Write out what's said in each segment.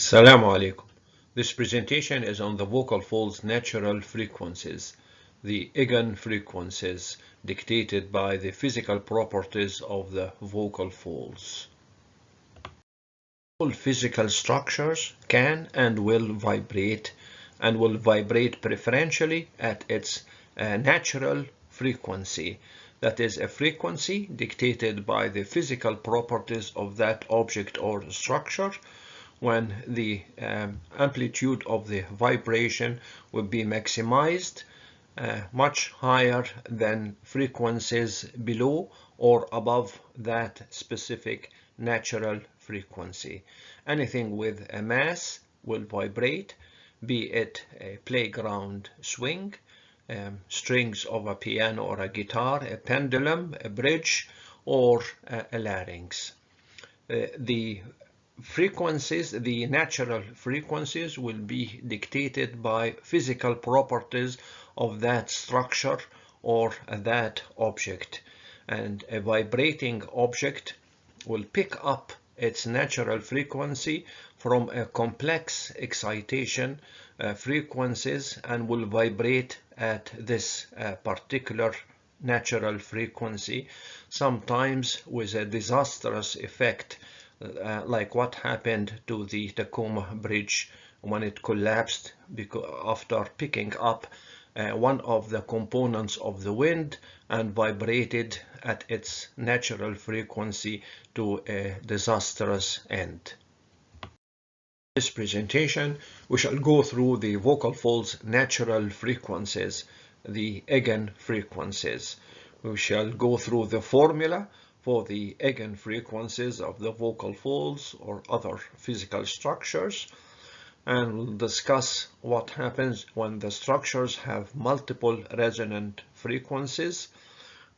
Assalamu alaikum. This presentation is on the vocal folds' natural frequencies, the eigenfrequencies dictated by the physical properties of the vocal folds. All physical structures can and will vibrate preferentially at its natural frequency. That is a frequency dictated by the physical properties of that object or structure, when the amplitude of the vibration will be maximized much higher than frequencies below or above that specific natural frequency. Anything with a mass will vibrate, be it a playground swing, strings of a piano or a guitar, a pendulum, a bridge, or a larynx. The natural frequencies will be dictated by physical properties of that structure or that object. And a vibrating object will pick up its natural frequency from a complex excitation frequencies and will vibrate at this particular natural frequency, sometimes with a disastrous effect, like what happened to the Tacoma Bridge when it collapsed after picking up one of the components of the wind and vibrated at its natural frequency to a disastrous end. In this presentation, we shall go through the vocal folds' natural frequencies, the eigenfrequencies. We shall go through the formula for the eigenfrequencies of the vocal folds or other physical structures, and we'll discuss what happens when the structures have multiple resonant frequencies.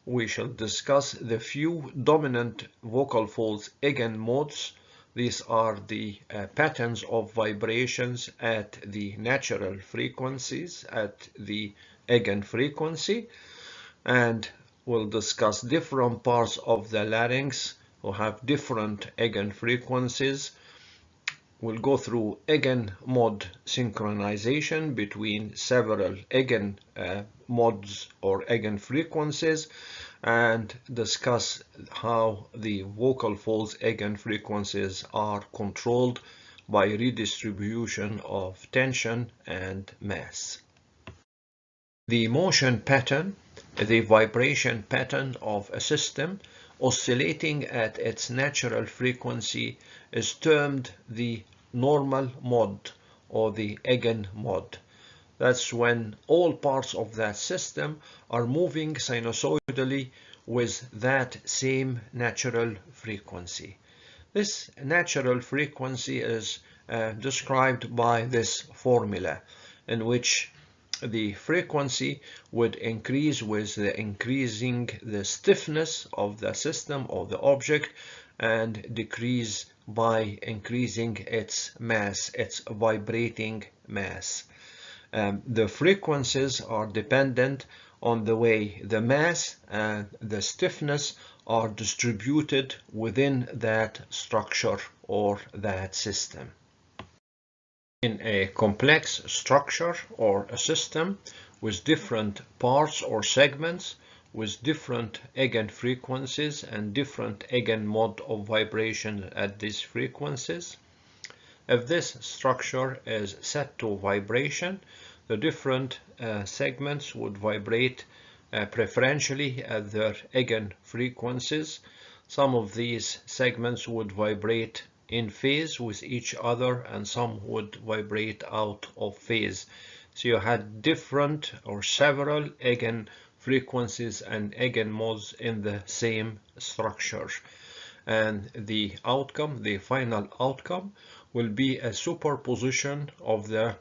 We shall discuss the few dominant vocal folds eigenmodes. These are the patterns of vibrations at the natural frequencies, at the eigenfrequency, and we'll discuss different parts of the larynx who have different eigenfrequencies. We'll go through eigenmode synchronization between several eigenmodes or eigenfrequencies, and discuss how the vocal folds eigenfrequencies are controlled by redistribution of tension and mass. The motion pattern, the vibration pattern of a system oscillating at its natural frequency, is termed the normal mode or the eigenmode. That's when all parts of that system are moving sinusoidally with that same natural frequency. This natural frequency is described by this formula, in which the frequency would increase with increasing the stiffness of the system or the object, and decrease by increasing its mass, its vibrating mass. The frequencies are dependent on the way the mass and the stiffness are distributed within that structure or that system. In a complex structure or a system with different parts or segments with different eigenfrequencies and different eigenmode of vibration at these frequencies, if this structure is set to vibration, the different segments would vibrate preferentially at their eigenfrequencies. Some of these segments would vibrate in phase with each other, and some would vibrate out of phase. So you had different or several eigenfrequencies and eigenmodes in the same structure. And the outcome, the final outcome, will be a superposition of the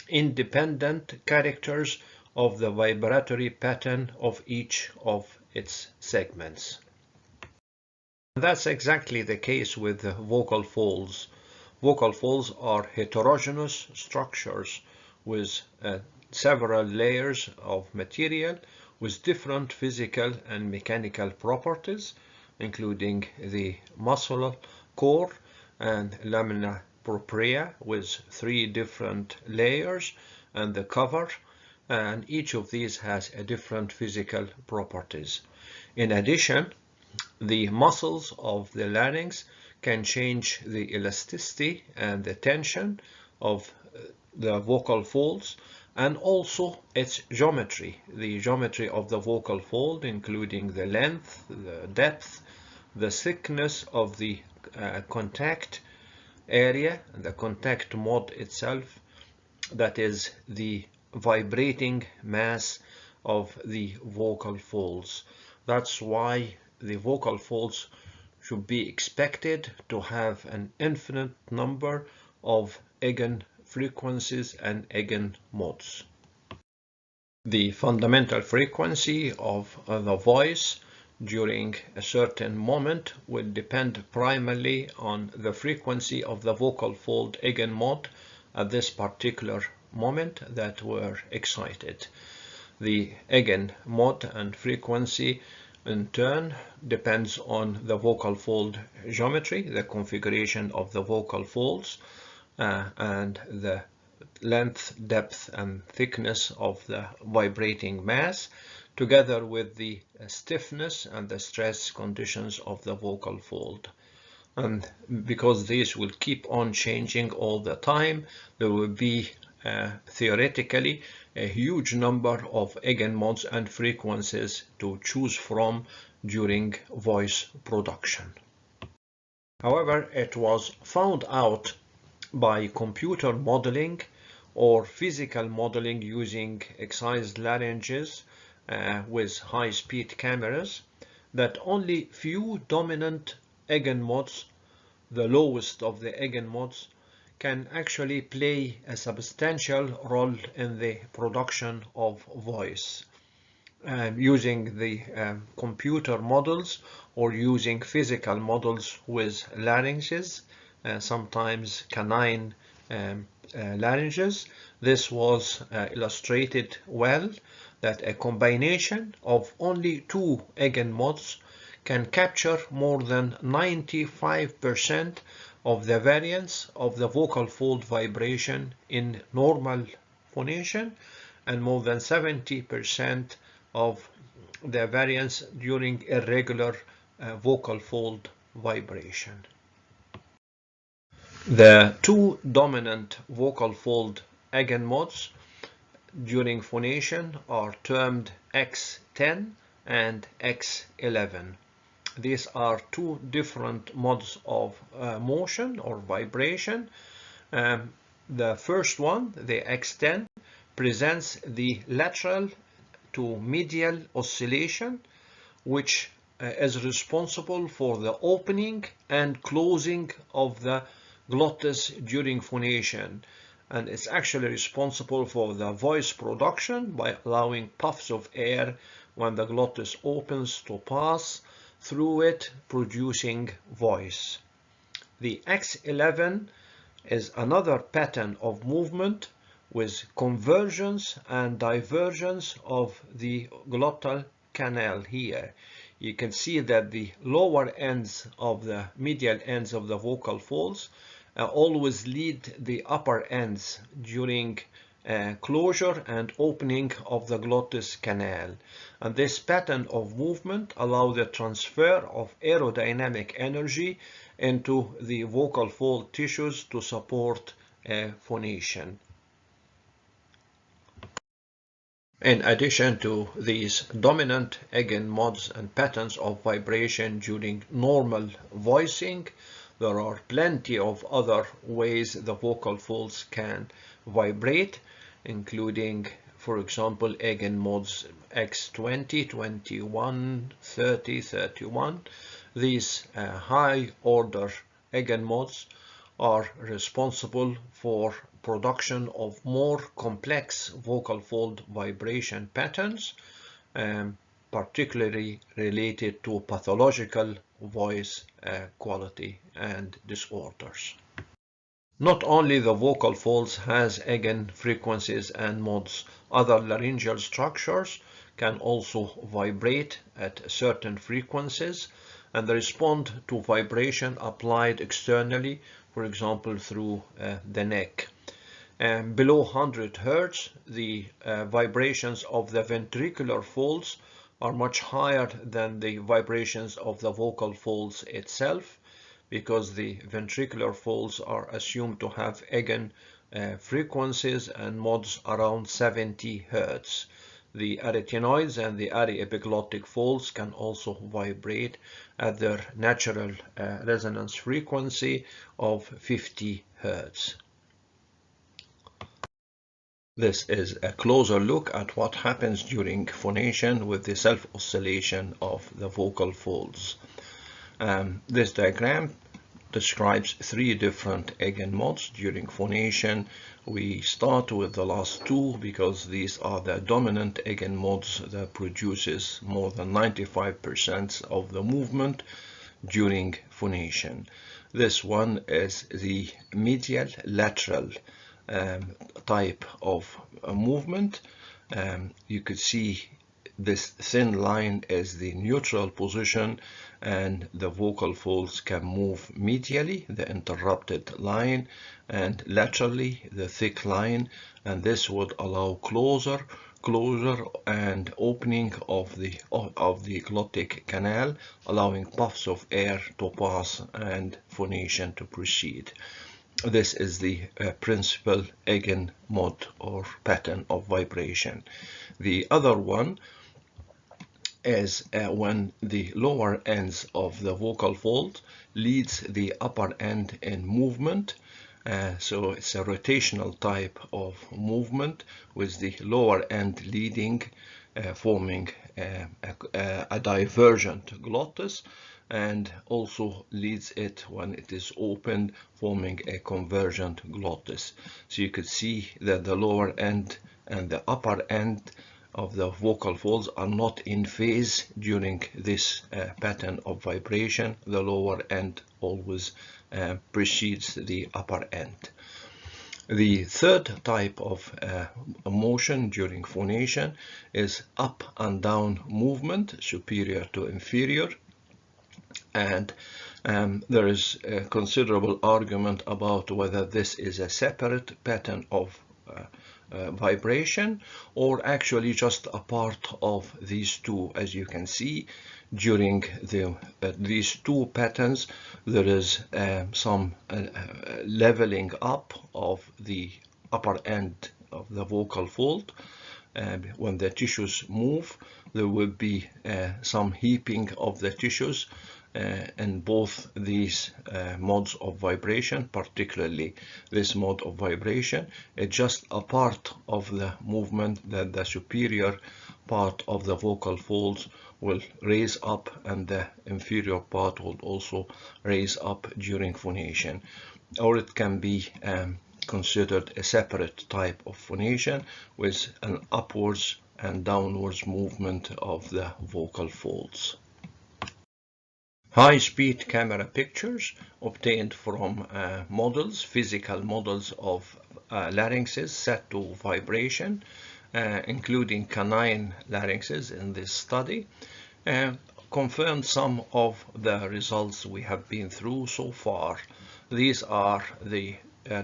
independent characters of the vibratory pattern of each of its segments. That's exactly the case with the vocal folds. Vocal folds are heterogeneous structures with several layers of material with different physical and mechanical properties, including the muscle core and lamina propria with 3 different layers and the cover, and each of these has a different physical properties. In addition, the muscles of the larynx can change the elasticity and the tension of the vocal folds, and also its geometry, the geometry of the vocal fold, including the length, the depth, the thickness of the contact area, the contact mode itself, that is the vibrating mass of the vocal folds. That's why the vocal folds should be expected to have an infinite number of eigenfrequencies and eigenmodes. The fundamental frequency of the voice during a certain moment will depend primarily on the frequency of the vocal fold eigenmode at this particular moment that were excited. The eigenmode and frequency in turn depends on the vocal fold geometry, the configuration of the vocal folds, and the length, depth, and thickness of the vibrating mass, together with the stiffness and the stress conditions of the vocal fold. And because these will keep on changing all the time, there will be theoretically a huge number of eigenmodes and frequencies to choose from during voice production. However, it was found out by computer modeling or physical modeling using excised larynges with high-speed cameras that only few dominant eigenmodes, the lowest of the eigenmodes, can actually play a substantial role in the production of voice. Using the computer models or using physical models with larynxes, sometimes canine larynges, this was illustrated well that a combination of only 2 eigenmodes can capture more than 95% of the variance of the vocal fold vibration in normal phonation and more than 70% of the variance during irregular vocal fold vibration. The 2 dominant vocal fold eigenmodes during phonation are termed X10 and X11. These are 2 different modes of motion or vibration. The first one, the X10, presents the lateral to medial oscillation, which is responsible for the opening and closing of the glottis during phonation, and it's actually responsible for the voice production by allowing puffs of air when the glottis opens to pass through it, producing voice. The X11 is another pattern of movement with convergence and divergence of the glottal canal here. You can see that the lower ends of the medial ends of the vocal folds always lead the upper ends during closure and opening of the glottis canal. And this pattern of movement allows the transfer of aerodynamic energy into the vocal fold tissues to support phonation. In addition to these dominant eigenmodes and patterns of vibration during normal voicing, there are plenty of other ways the vocal folds can vibrate, including, for example, eigenmodes X20, 21, 30, 31. These high-order eigenmodes are responsible for production of more complex vocal fold vibration patterns, particularly related to pathological voice quality and disorders. Not only the vocal folds has eigenfrequencies and modes, other laryngeal structures can also vibrate at certain frequencies, and they respond to vibration applied externally, for example through the neck. Below 100 Hertz, the vibrations of the ventricular folds are much higher than the vibrations of the vocal folds itself, because the ventricular folds are assumed to have eigen frequencies and modes around 70 Hertz. The arytenoids and the aryepiglottic folds can also vibrate at their natural resonance frequency of 50 Hertz. This is a closer look at what happens during phonation with the self-oscillation of the vocal folds. This diagram describes three different eigenmodes during phonation. We start with the last two because these are the dominant eigenmodes that produces more than 95% of the movement during phonation. This one is the medial lateral type of movement. You could see this thin line is the neutral position, and the vocal folds can move medially, the interrupted line, and laterally, the thick line, and this would allow closer and opening of the glottic canal, allowing puffs of air to pass and phonation to proceed. This is the principal eigenmode or pattern of vibration. The other one is when the lower ends of the vocal fold leads the upper end in movement. So it's a rotational type of movement with the lower end leading, forming a divergent glottis, and also leads it when it is opened, forming a convergent glottis. So you could see that the lower end and the upper end of the vocal folds are not in phase during this pattern of vibration. The lower end always precedes the upper end. The third type of motion during phonation is up and down movement, superior to inferior. And there is a considerable argument about whether this is a separate pattern of vibration or actually just a part of these two. As you can see, during these two patterns, there is some leveling up of the upper end of the vocal fold. When the tissues move, there will be some heaping of the tissues in both these modes of vibration, particularly this mode of vibration. It's just a part of the movement that the superior part of the vocal folds will raise up, and the inferior part will also raise up during phonation. Or it can be considered a separate type of phonation with an upwards and downwards movement of the vocal folds. High-speed camera pictures obtained from models, physical models of larynxes set to vibration, including canine larynxes in this study, confirmed some of the results we have been through so far. These are the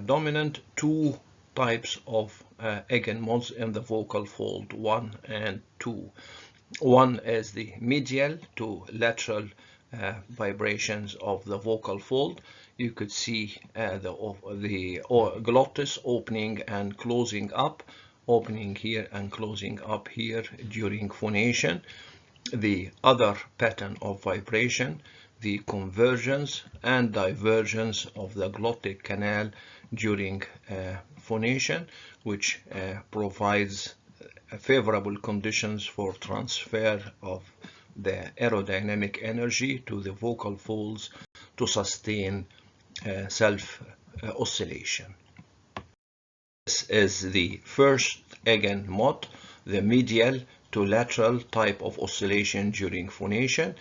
dominant two types of eigenmodes in the vocal fold 1 and 2. One is the medial to lateral vibrations of the vocal fold. You could see the glottis opening and closing up, opening here and closing up here during phonation. The other pattern of vibration, the convergence and divergence of the glottic canal during phonation, which provides favorable conditions for transfer of the aerodynamic energy to the vocal folds to sustain self-oscillation. This is the first eigenmode, the medial to lateral type of oscillation during phonation,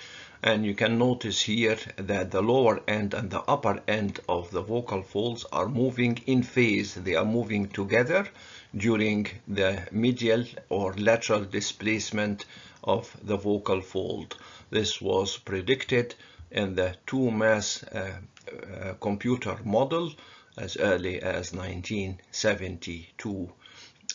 and you can notice here that the lower end and the upper end of the vocal folds are moving in phase. They are moving together during the medial or lateral displacement of the vocal fold. This was predicted in the two-mass computer model as early as 1972.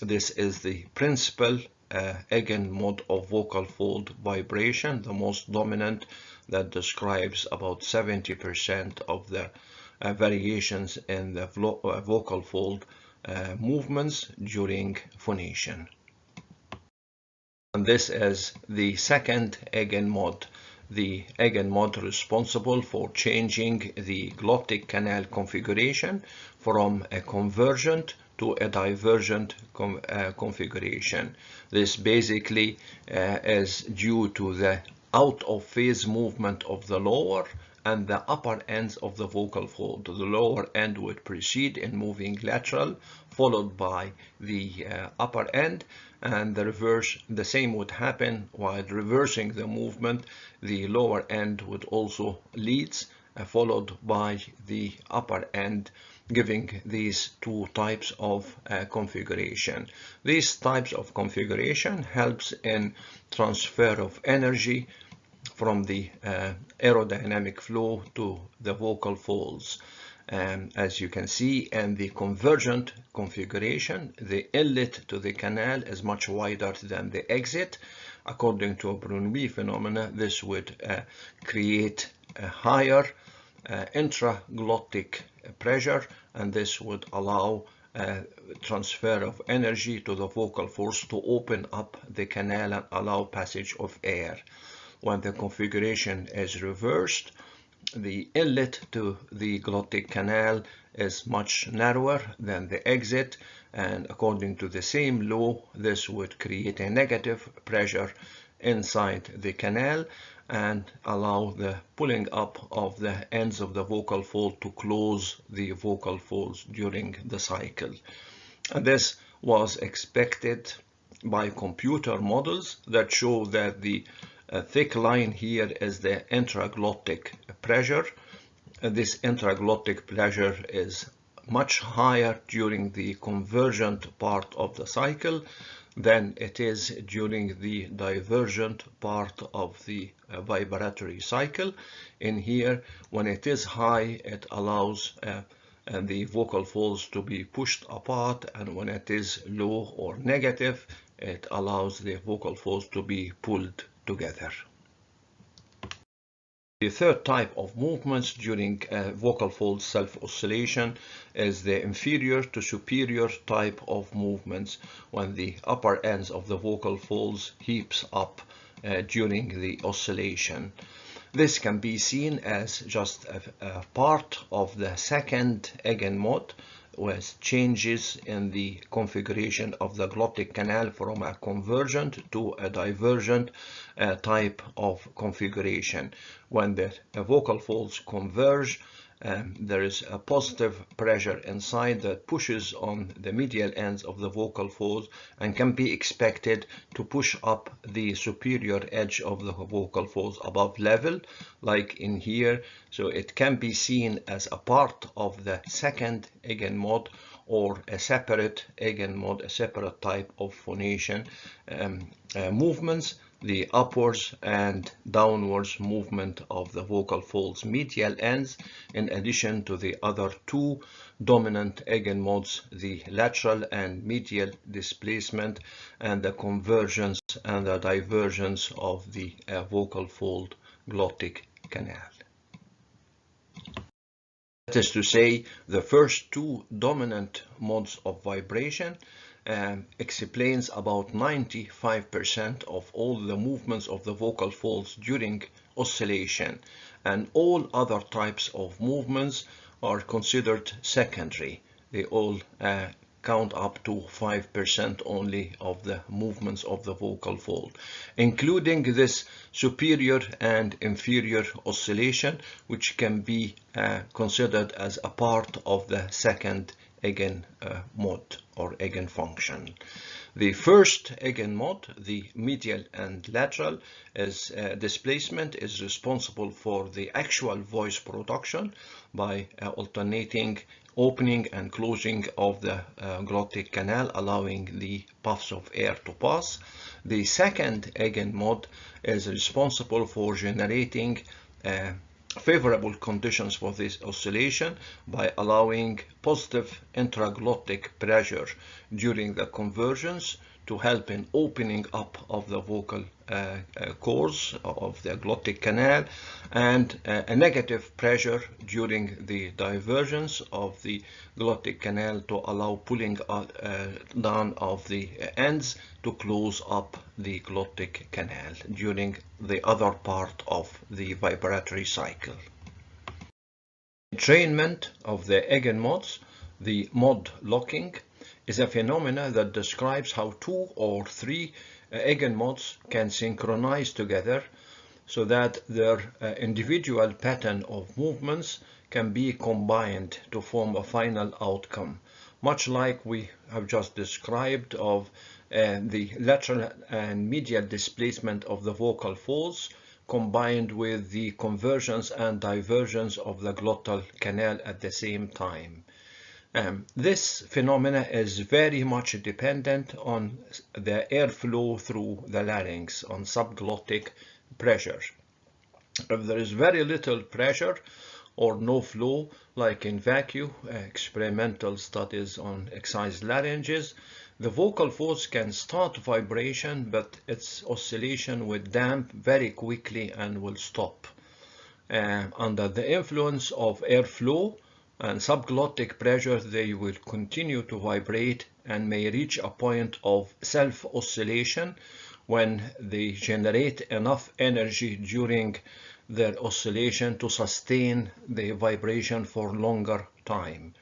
This is the principal eigenmode of vocal fold vibration, the most dominant, that describes about 70% of the variations in the vocal fold movements during phonation. And this is the second eigenmode, the eigenmode responsible for changing the glottic canal configuration from a convergent to a divergent configuration. This basically is due to the out of phase movement of the lower and the upper ends of the vocal fold. The lower end would proceed in moving lateral, followed by the upper end, and the same would happen while reversing the movement. The lower end would also lead, followed by the upper end, giving these two types of configuration. These types of configuration helps in transfer of energy from the aerodynamic flow to the vocal folds. As you can see in the convergent configuration, the inlet to the canal is much wider than the exit. According to a Brunwi phenomena, this would create a higher intraglottic pressure, and this would allow transfer of energy to the vocal folds to open up the canal and allow passage of air. When the configuration is reversed, the inlet to the glottic canal is much narrower than the exit, and according to the same law, this would create a negative pressure inside the canal and allow the pulling up of the ends of the vocal fold to close the vocal folds during the cycle. And this was expected by computer models that show that the thick line here is the intraglottic pressure. This intraglottic pressure is much higher during the convergent part of the cycle than it is during the divergent part of the vibratory cycle. In here, when it is high, it allows the vocal folds to be pushed apart, and when it is low or negative, it allows the vocal folds to be pulled together. The third type of movements during vocal fold self-oscillation is the inferior to superior type of movements, when the upper ends of the vocal folds heaps up during the oscillation. This can be seen as just a part of the second eigenmode, with changes in the configuration of the glottic canal from a convergent to a divergent type of configuration. When the vocal folds converge, there is a positive pressure inside that pushes on the medial ends of the vocal folds and can be expected to push up the superior edge of the vocal folds above level, like in here. So it can be seen as a part of the second eigenmode or a separate eigenmode, a separate type of phonation movements. The upwards and downwards movement of the vocal folds medial ends, in addition to the other two dominant eigenmodes, the lateral and medial displacement, and the convergence and the divergence of the vocal fold glottic canal. That is to say, the first two dominant modes of vibration explains about 95% of all the movements of the vocal folds during oscillation, and all other types of movements are considered secondary. They all count up to 5% only of the movements of the vocal fold, including this superior and inferior oscillation, which can be considered as a part of the second eigenmode or eigenfunction. The first eigenmode, the medial and lateral, is displacement is responsible for the actual voice production by alternating opening and closing of the glottic canal, allowing the puffs of air to pass. The second eigenmode is responsible for generating favorable conditions for this oscillation by allowing positive intraglottic pressure during the conversions to help in opening up of the vocal cords of the glottic canal, and a negative pressure during the divergence of the glottic canal to allow pulling down of the ends to close up the glottic canal during the other part of the vibratory cycle. Entrainment of the eigenmodes, the mode locking, is a phenomena that describes how two or three eigenmodes can synchronize together so that their individual pattern of movements can be combined to form a final outcome, much like we have just described of the lateral and medial displacement of the vocal folds combined with the convergence and divergence of the glottal canal at the same time. This phenomena is very much dependent on the airflow through the larynx, on subglottic pressure. If there is very little pressure or no flow, like in vacuum, experimental studies on excised larynges, the vocal folds can start vibration, but its oscillation will damp very quickly and will stop. Under the influence of airflow and subglottic pressure, they will continue to vibrate and may reach a point of self-oscillation when they generate enough energy during their oscillation to sustain the vibration for longer time.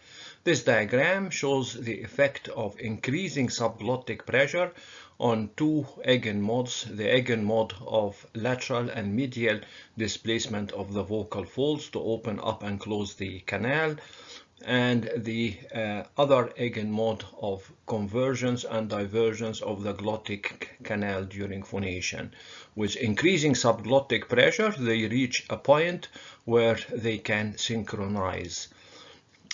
This diagram shows the effect of increasing subglottic pressure on two eigenmodes, the eigenmode of lateral and medial displacement of the vocal folds to open up and close the canal, and the other eigenmode of convergence and divergence of the glottic canal during phonation. With increasing subglottic pressure, they reach a point where they can synchronize.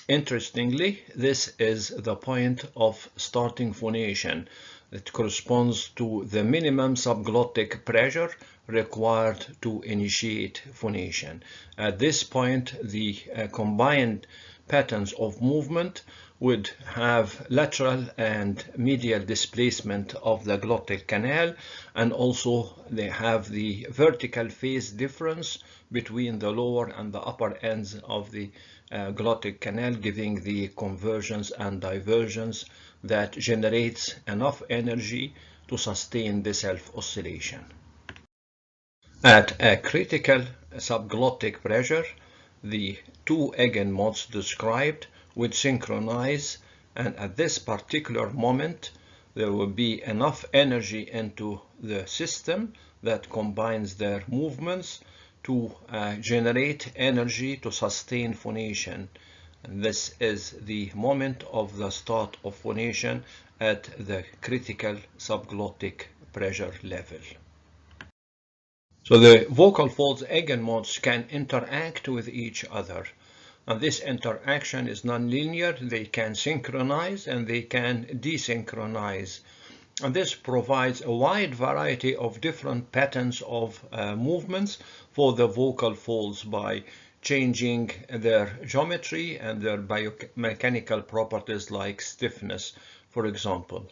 Interestingly, this is the point of starting phonation. It corresponds to the minimum subglottic pressure required to initiate phonation. At this point, the combined patterns of movement would have lateral and medial displacement of the glottic canal, and also they have the vertical phase difference between the lower and the upper ends of the glottic canal, giving the convergence and divergence that generates enough energy to sustain the self-oscillation. At a critical subglottic pressure, the two eigenmodes described would synchronize, and at this particular moment there will be enough energy into the system that combines their movements to generate energy to sustain phonation. And this is the moment of the start of phonation at the critical subglottic pressure level. So the vocal folds eigenmodes can interact with each other. And this interaction is nonlinear. They can synchronize and they can desynchronize. And this provides a wide variety of different patterns of movements for the vocal folds by changing their geometry and their biomechanical properties like stiffness, for example.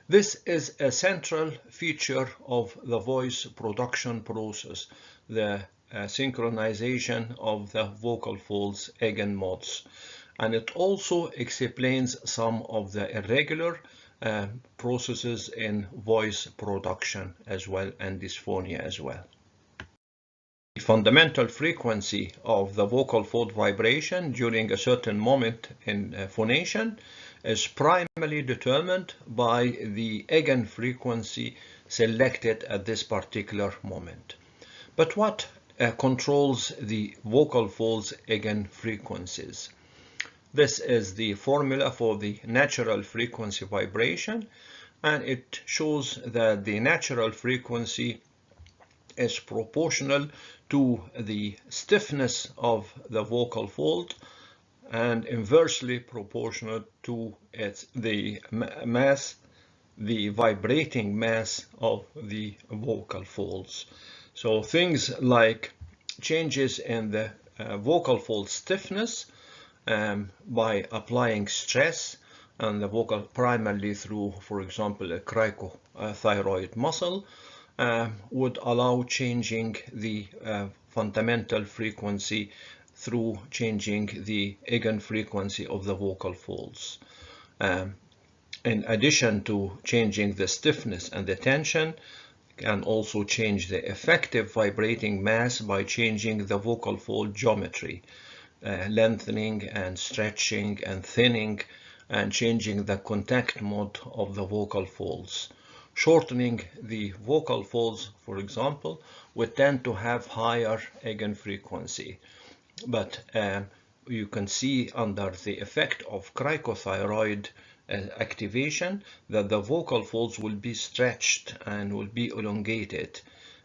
This is a central feature of the voice production process, the synchronization of the vocal folds eigenmodes. And it also explains some of the irregular processes in voice production as well, and dysphonia as well. The fundamental frequency of the vocal fold vibration during a certain moment in phonation is primarily determined by the eigenfrequency selected at this particular moment. But what controls the vocal folds eigenfrequencies? This is the formula for the natural frequency vibration, and it shows that the natural frequency is proportional to the stiffness of the vocal fold and inversely proportional to the mass, the vibrating mass of the vocal folds. So things like changes in the vocal fold stiffness by applying stress on the vocal primarily through, for example, a cricothyroid muscle would allow changing the fundamental frequency through changing the eigenfrequency of the vocal folds. In addition to changing the stiffness and the tension, can also change the effective vibrating mass by changing the vocal fold geometry, lengthening and stretching and thinning, and changing the contact mode of the vocal folds. Shortening the vocal folds, for example, would tend to have higher eigenfrequency, but you can see under the effect of cricothyroid activation that the vocal folds will be stretched and will be elongated,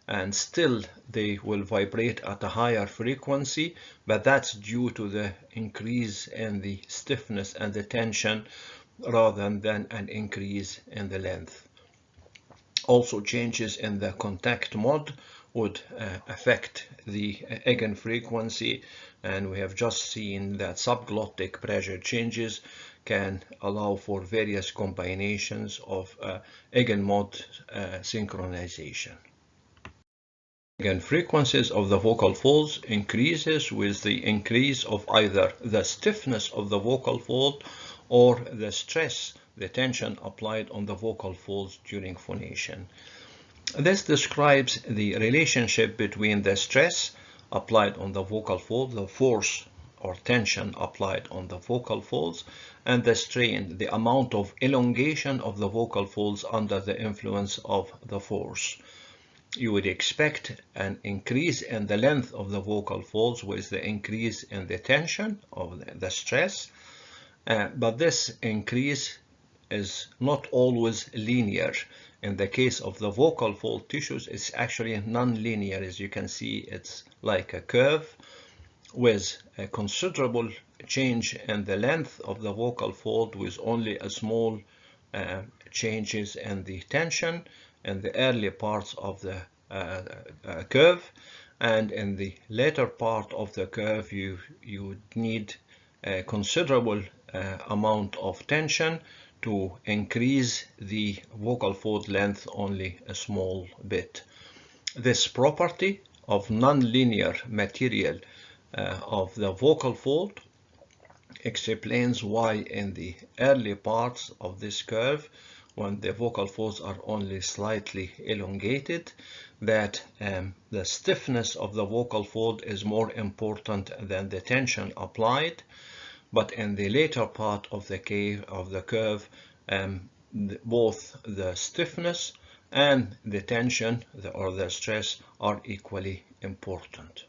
and still they will vibrate at a higher frequency, but that's due to the increase in the stiffness and the tension rather than an increase in the length. Also, changes in the contact mode would affect the eigenfrequency, and we have just seen that subglottic pressure changes can allow for various combinations of eigenmode synchronization. Eigenfrequencies of the vocal folds increases with the increase of either the stiffness of the vocal fold or the stress, the tension applied on the vocal folds during phonation. This describes the relationship between the stress applied on the vocal fold, the force or tension applied on the vocal folds, and the strain, the amount of elongation of the vocal folds under the influence of the force. You would expect an increase in the length of the vocal folds with the increase in the tension of the stress, but this increase is not always linear. In the case of the vocal fold tissues, it's actually non-linear. As you can see, it's like a curve with a considerable change in the length of the vocal fold with only a small changes in the tension in the early parts of the curve, and in the later part of the curve you need a considerable amount of tension to increase the vocal fold length only a small bit. This property of non-linear material of the vocal fold explains why in the early parts of this curve, when the vocal folds are only slightly elongated, that the stiffness of the vocal fold is more important than the tension applied. But in the later part of the curve, both the stiffness and the tension or the stress are equally important.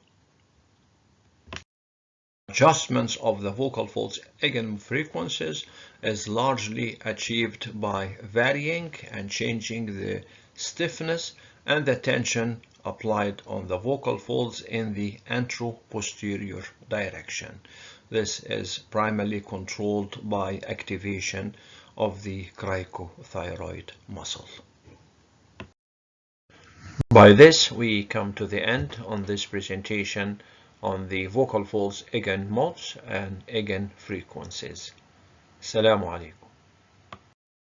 Adjustments of the vocal folds eigenfrequencies is largely achieved by varying and changing the stiffness and the tension applied on the vocal folds in the antero-posterior direction. This is primarily controlled by activation of the cricothyroid muscle. By this, we come to the end on this presentation on the vocal folds eigenmodes and eigenfrequencies. Assalamu alaikum.